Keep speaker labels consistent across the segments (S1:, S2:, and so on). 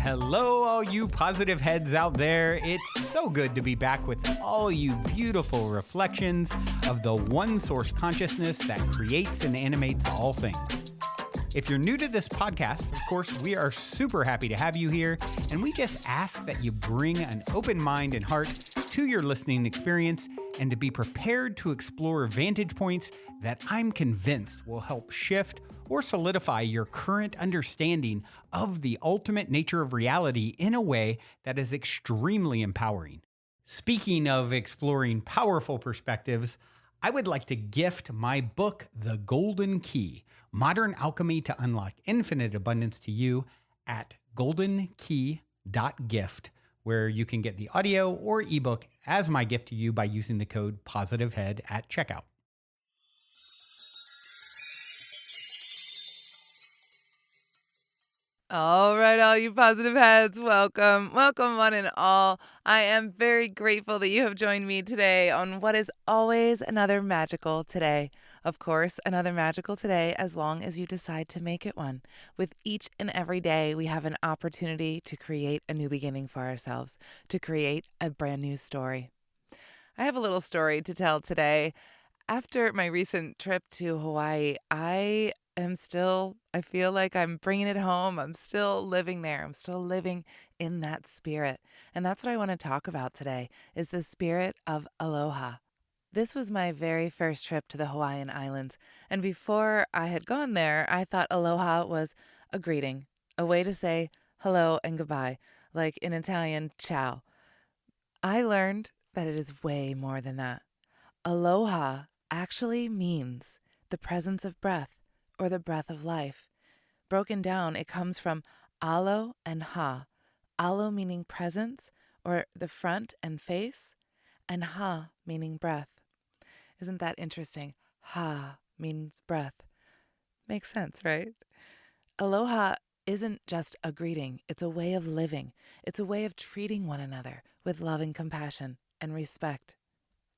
S1: hello, all you positive heads out there. It's so good to be back with all you beautiful reflections of the one source consciousness that creates and animates all things. If you're new to this podcast, of course, we are super happy to have you here, and we just ask that you bring an open mind and heart to your listening experience and to be prepared to explore vantage points that I'm convinced will help shift or solidify your current understanding of the ultimate nature of reality in a way that is extremely empowering. Speaking of exploring powerful perspectives, I would like to gift my book, The Golden Key, Modern Alchemy to Unlock Infinite Abundance to you at goldenkey.gift, where you can get the audio or ebook as my gift to you by using the code POSITIVEHEAD at checkout.
S2: All right, all you positive heads, welcome. Welcome, one and all. I am very grateful that you have joined me today on what is always another magical today. Of course, another magical today as long as you decide to make it one. With each and every day, we have an opportunity to create a new beginning for ourselves, to create a brand new story. I have a little story to tell today. After my recent trip to Hawaii, I feel like I'm bringing it home. I'm still living there. I'm still living in that spirit. And that's what I want to talk about today is the spirit of aloha. This was my very first trip to the Hawaiian Islands. And before I had gone there, I thought aloha was a greeting, a way to say hello and goodbye, like in Italian, ciao. I learned that it is way more than that. Aloha actually means the presence of breath, or the breath of life. Broken down, it comes from alo and ha. Alo meaning presence, or the front and face, and ha meaning breath. Isn't that interesting? Ha means breath. Makes sense, right? Aloha isn't just a greeting. It's a way of living. It's a way of treating one another with love and compassion and respect.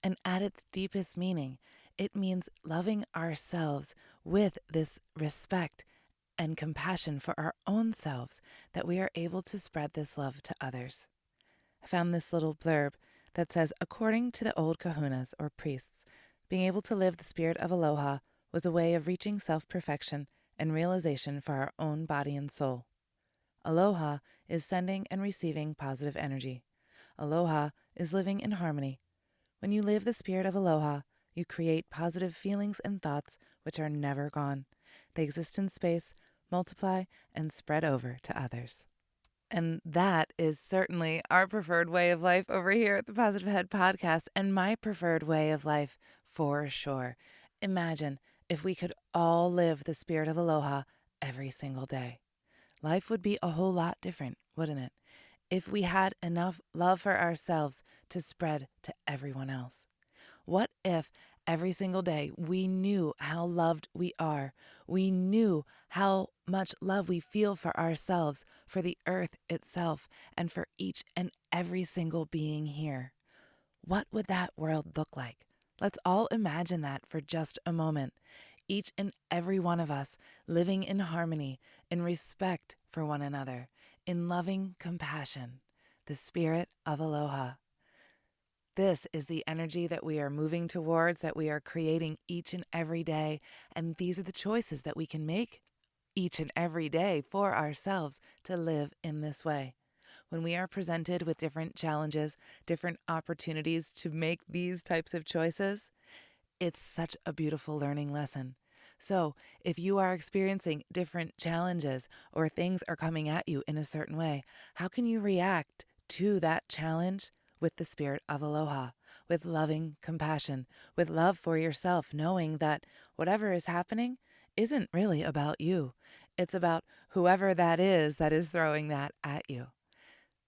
S2: And at its deepest meaning, it means loving ourselves with this respect and compassion for our own selves that we are able to spread this love to others. I found this little blurb that says, according to the old kahunas or priests, being able to live the spirit of aloha was a way of reaching self-perfection and realization for our own body and soul. Aloha is sending and receiving positive energy. Aloha is living in harmony. When you live the spirit of aloha, you create positive feelings and thoughts which are never gone. They exist in space, multiply, and spread over to others. And that is certainly our preferred way of life over here at the Positive Head Podcast, and my preferred way of life for sure. Imagine if we could all live the spirit of aloha every single day. Life would be a whole lot different, wouldn't it? If we had enough love for ourselves to spread to everyone else. What if every single day we knew how loved we are? We knew how much love we feel for ourselves, for the earth itself, and for each and every single being here. What would that world look like? Let's all imagine that for just a moment. Each and every one of us living in harmony, in respect for one another, in loving compassion, the spirit of aloha. This is the energy that we are moving towards, that we are creating each and every day. And these are the choices that we can make each and every day for ourselves to live in this way. When we are presented with different challenges, different opportunities to make these types of choices, it's such a beautiful learning lesson. So if you are experiencing different challenges or things are coming at you in a certain way, how can you react to that challenge with the spirit of aloha, with loving compassion, with love for yourself, knowing that whatever is happening isn't really about you. It's about whoever that is throwing that at you.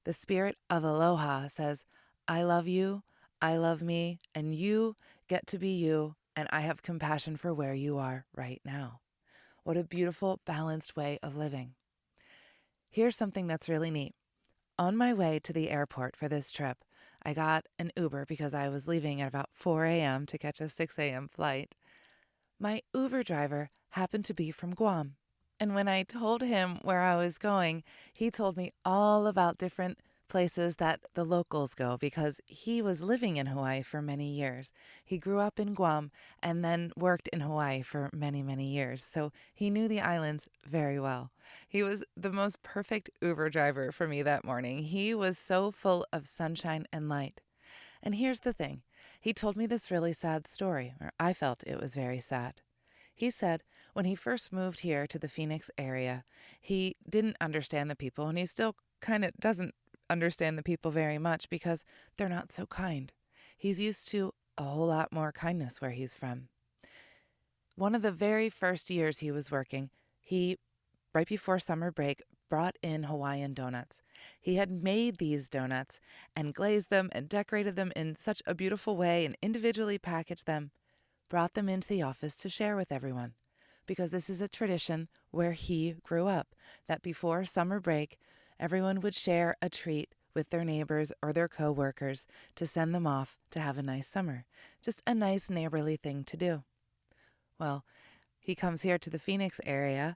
S2: The spirit of aloha says, I love you, I love me, and you get to be you, and I have compassion for where you are right now. What a beautiful, balanced way of living. Here's something that's really neat. On my way to the airport for this trip, I got an Uber because I was leaving at about 4 a.m. to catch a 6 a.m. flight. My Uber driver happened to be from Guam. And when I told him where I was going, he told me all about different places that the locals go because he was living in Hawaii for many years. He grew up in Guam and then worked in Hawaii for many, many years. So he knew the islands very well. He was the most perfect Uber driver for me that morning. He was so full of sunshine and light. And here's the thing. He told me this really sad story, or I felt it was very sad. He said when he first moved here to the Phoenix area, he didn't understand the people, and he still kind of doesn't understand the people very much because they're not so kind. He's used to a whole lot more kindness where he's from. One of the very first years he was working, he, right before summer break, brought in Hawaiian donuts. He had made these donuts and glazed them and decorated them in such a beautiful way and individually packaged them, brought them into the office to share with everyone. Because this is a tradition where he grew up, that before summer break, everyone would share a treat with their neighbors or their co-workers to send them off to have a nice summer. Just a nice neighborly thing to do. Well, he comes here to the Phoenix area,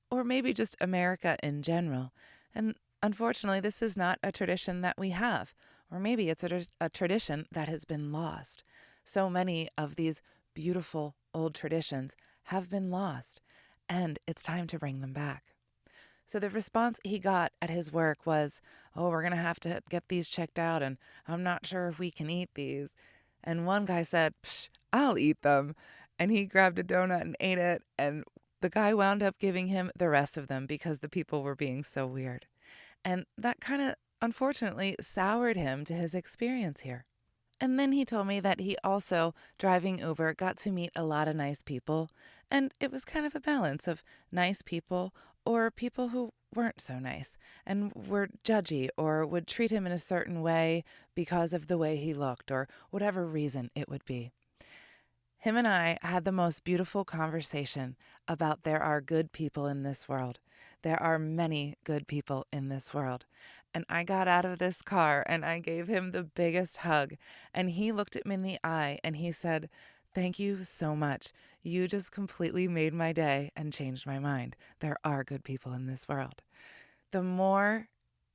S2: or maybe just America in general, and unfortunately this is not a tradition that we have, or maybe it's a tradition that has been lost. So many of these beautiful old traditions have been lost, and it's time to bring them back. So the response he got at his work was, "Oh, we're going to have to get these checked out, and I'm not sure if we can eat these." And one guy said, "Psh, I'll eat them." And he grabbed a donut and ate it, and the guy wound up giving him the rest of them because the people were being so weird. And that kind of, unfortunately, soured him to his experience here. And then he told me that he also, driving Uber, got to meet a lot of nice people. And it was kind of a balance of nice people or people who weren't so nice and were judgy or would treat him in a certain way because of the way he looked or whatever reason it would be. Him and I had the most beautiful conversation about there are good people in this world. There are many good people in this world. And I got out of this car and I gave him the biggest hug. And he looked at me in the eye and he said, "Thank you so much. You just completely made my day and changed my mind. There are good people in this world." The more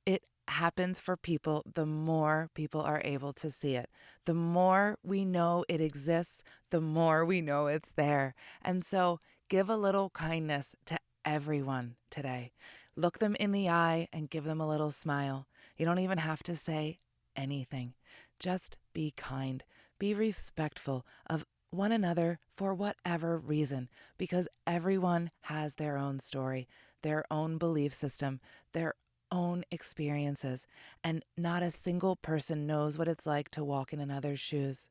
S2: it happens for people, the more people are able to see it. The more we know it exists, the more we know it's there. And so give a little kindness to everyone today. Look them in the eye and give them a little smile. You don't even have to say anything. Just be kind. Be respectful of one another for whatever reason, because everyone has their own story, their own belief system, their own experiences, and not a single person knows what it's like to walk in another's shoes.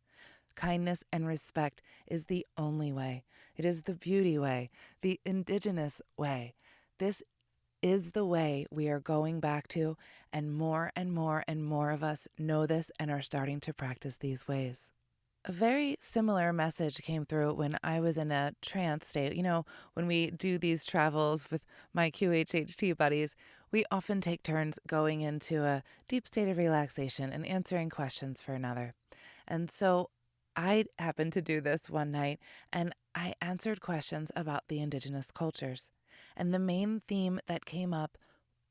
S2: Kindness and respect is the only way. It is the beauty way, the indigenous way. This is the way we are going back to, and more and more and more of us know this and are starting to practice these ways. A very similar message came through when I was in a trance state. You know, when we do these travels with my QHHT buddies, we often take turns going into a deep state of relaxation and answering questions for another. And so I happened to do this one night, and I answered questions about the indigenous cultures. And the main theme that came up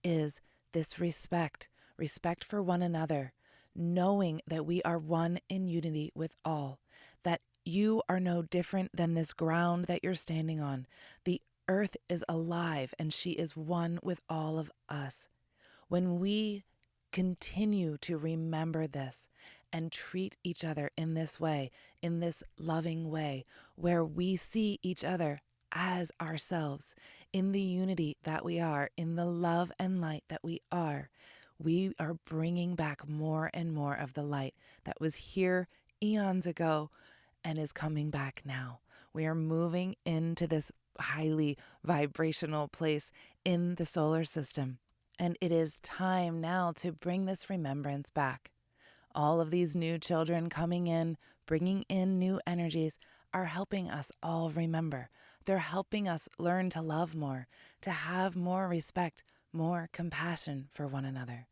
S2: is this respect for one another, knowing that we are one in unity with all, that you are no different than this ground that you're standing on. The earth is alive and she is one with all of us. When we continue to remember this and treat each other in this way, in this loving way, where we see each other as ourselves, in the unity that we are, in the love and light that we are bringing back more and more of the light that was here eons ago and is coming back now. We are moving into this highly vibrational place in the solar system. And it is time now to bring this remembrance back. All of these new children coming in, bringing in new energies, are helping us all remember. They're helping us learn to love more, to have more respect, more compassion for one another.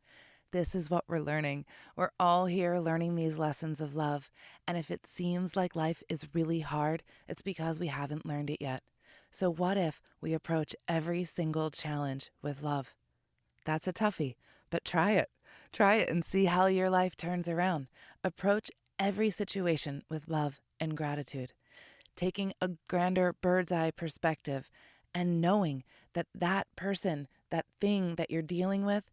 S2: This is what we're learning. We're all here learning these lessons of love. And if it seems like life is really hard, it's because we haven't learned it yet. So what if we approach every single challenge with love? That's a toughie, but try it. Try it and see how your life turns around. Approach every situation with love and gratitude, taking a grander bird's eye perspective and knowing that that person, that thing that you're dealing with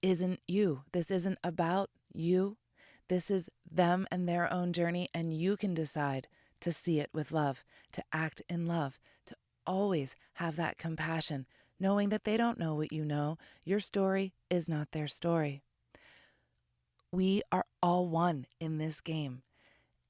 S2: isn't you. This isn't about you. This is them and their own journey, and you can decide to see it with love, to act in love, to always have that compassion, knowing that they don't know what you know. Your story is not their story. We are all one in this game.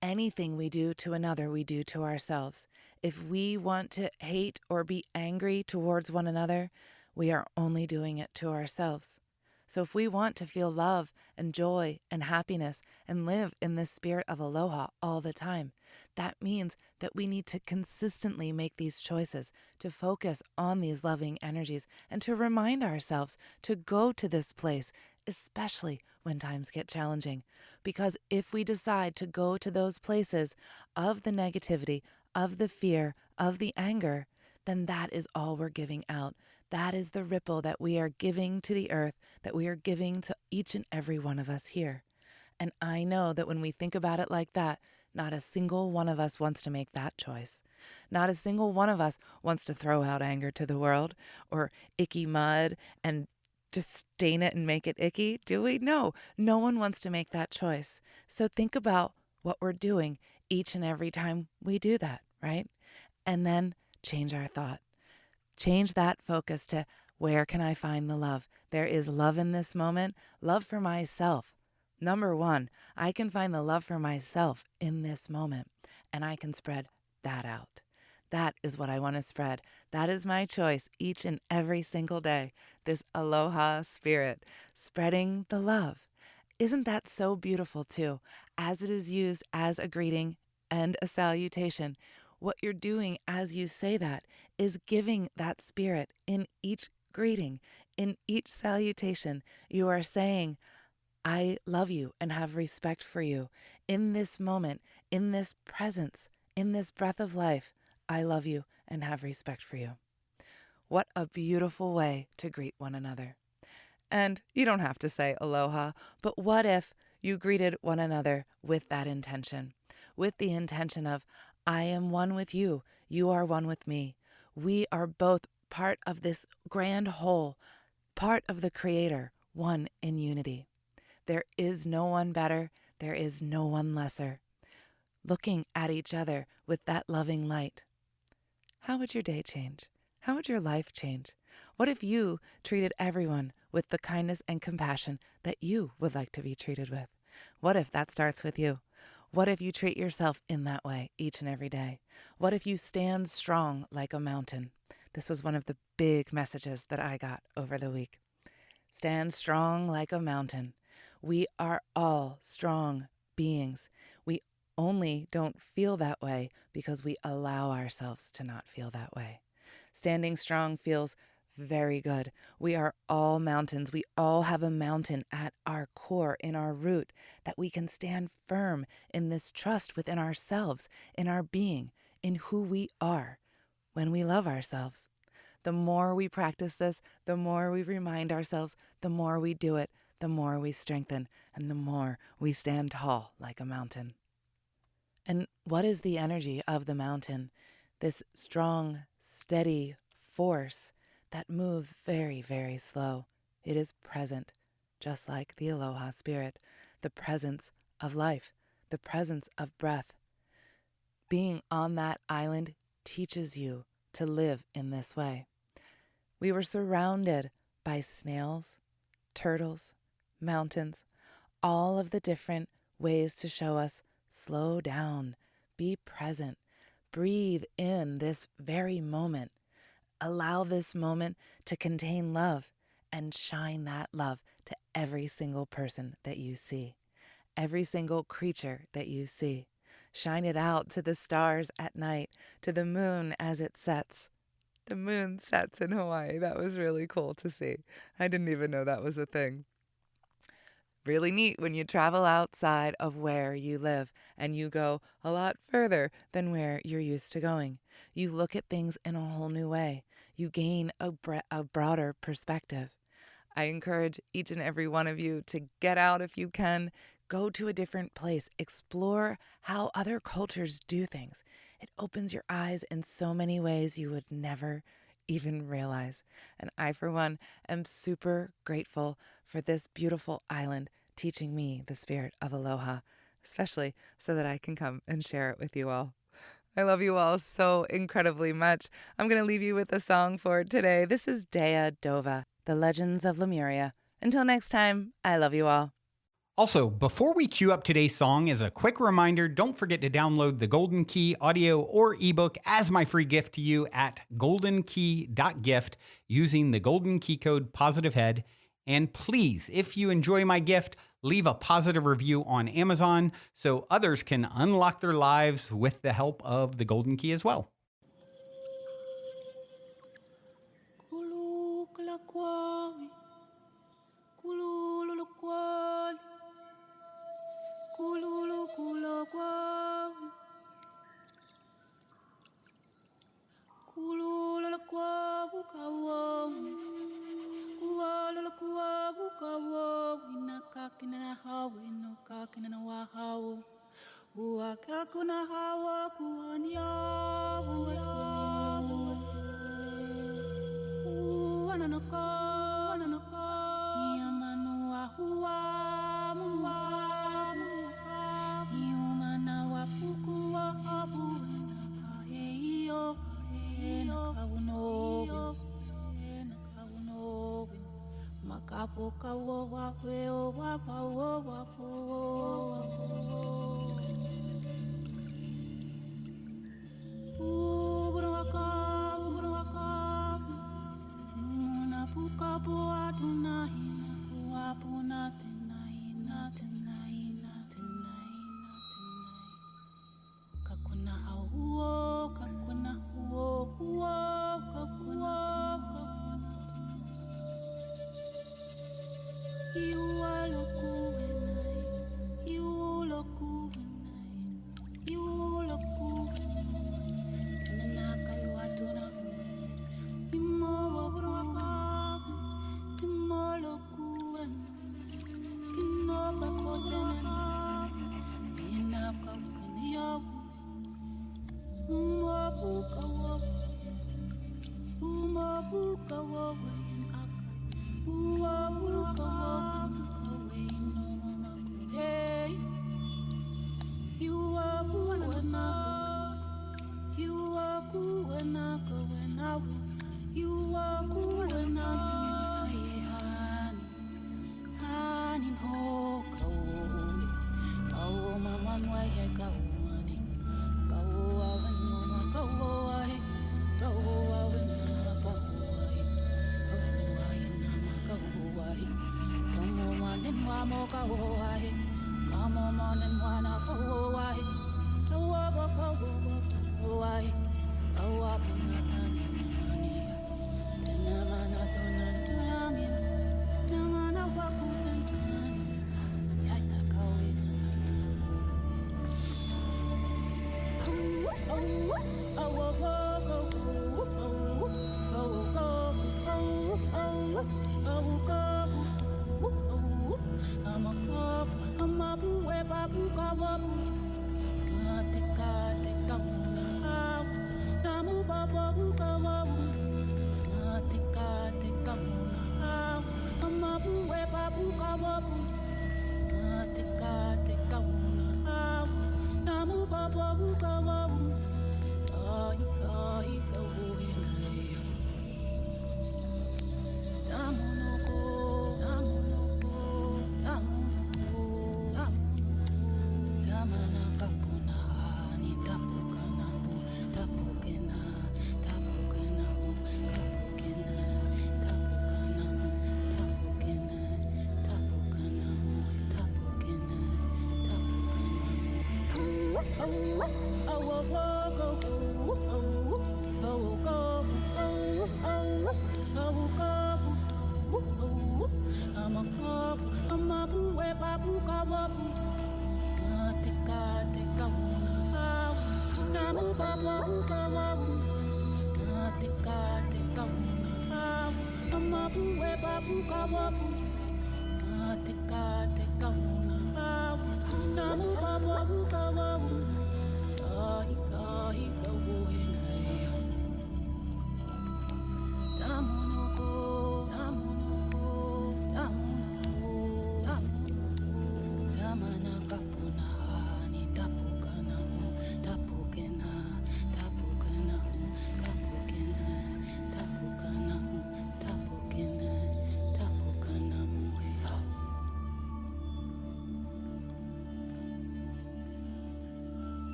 S2: Anything we do to another, we do to ourselves. If we want to hate or be angry towards one another, we are only doing it to ourselves. So if we want to feel love and joy and happiness and live in this spirit of aloha all the time, that means that we need to consistently make these choices, to focus on these loving energies, and to remind ourselves to go to this place, especially when times get challenging. Because if we decide to go to those places of the negativity, of the fear, of the anger, then that is all we're giving out. That is the ripple that we are giving to the earth, that we are giving to each and every one of us here. And I know that when we think about it like that, not a single one of us wants to make that choice. Not a single one of us wants to throw out anger to the world or icky mud and just stain it and make it icky, do we? No, no one wants to make that choice. So think about what we're doing each and every time we do that, right? And then change our thought. Change that focus to where can I find the love? There is love in this moment, love for myself. Number one, I can find the love for myself in this moment, and I can spread that out. That is what I want to spread. That is my choice each and every single day. This aloha spirit, spreading the love. Isn't that so beautiful too? As it is used as a greeting and a salutation, what you're doing as you say that is giving that spirit in each greeting, in each salutation. You are saying, I love you and have respect for you. In this moment, in this presence, in this breath of life, I love you and have respect for you. What a beautiful way to greet one another. And you don't have to say aloha, but what if you greeted one another with that intention? With the intention of, I am one with you, you are one with me. We are both part of this grand whole, part of the Creator, one in unity. There is no one better, there is no one lesser. Looking at each other with that loving light. How would your day change? How would your life change? What if you treated everyone with the kindness and compassion that you would like to be treated with? What if that starts with you? What if you treat yourself in that way each and every day? What if you stand strong like a mountain? This was one of the big messages that I got over the week. Stand strong like a mountain. We are all strong beings. We only don't feel that way because we allow ourselves to not feel that way. Standing strong feels very good. We are all mountains. We all have a mountain at our core, in our root, that we can stand firm in this trust within ourselves, in our being, in who we are when we love ourselves. The more we practice this, the more we remind ourselves, the more we do it, the more we strengthen, and the more we stand tall like a mountain. And what is the energy of the mountain? This strong, steady force that moves very, very slow. It is present, just like the aloha spirit, the presence of life, the presence of breath. Being on that island teaches you to live in this way. We were surrounded by snails, turtles, mountains, all of the different ways to show us slow down, be present, breathe in this very moment. Allow this moment to contain love and shine that love to every single person that you see, every single creature that you see. Shine it out to the stars at night, to the moon as it sets. The moon sets in Hawaii. That was really cool to see. I didn't even know that was a thing. really neat when you travel outside of where you live and you go a lot further than where you're used to going. You look at things in a whole new way. You gain a broader perspective. I encourage each and every one of you to get out if you can, go to a different place, explore how other cultures do things. It opens your eyes in so many ways you would never even realize. And I, for one, am super grateful for this beautiful island teaching me the spirit of aloha, especially so that I can come and share it with you all. I love you all so incredibly much. I'm going to leave you with a song for today. This is Dea Dova, The Legends of Lemuria. Until next time, I love you all.
S1: Also, before we cue up today's song, as a quick reminder, don't forget to download the Golden Key audio or ebook as my free gift to you at goldenkey.gift using the Golden Key code POSITIVEHEAD. And please, if you enjoy my gift, leave a positive review on Amazon so others can unlock their lives with the help of the Golden Key as well.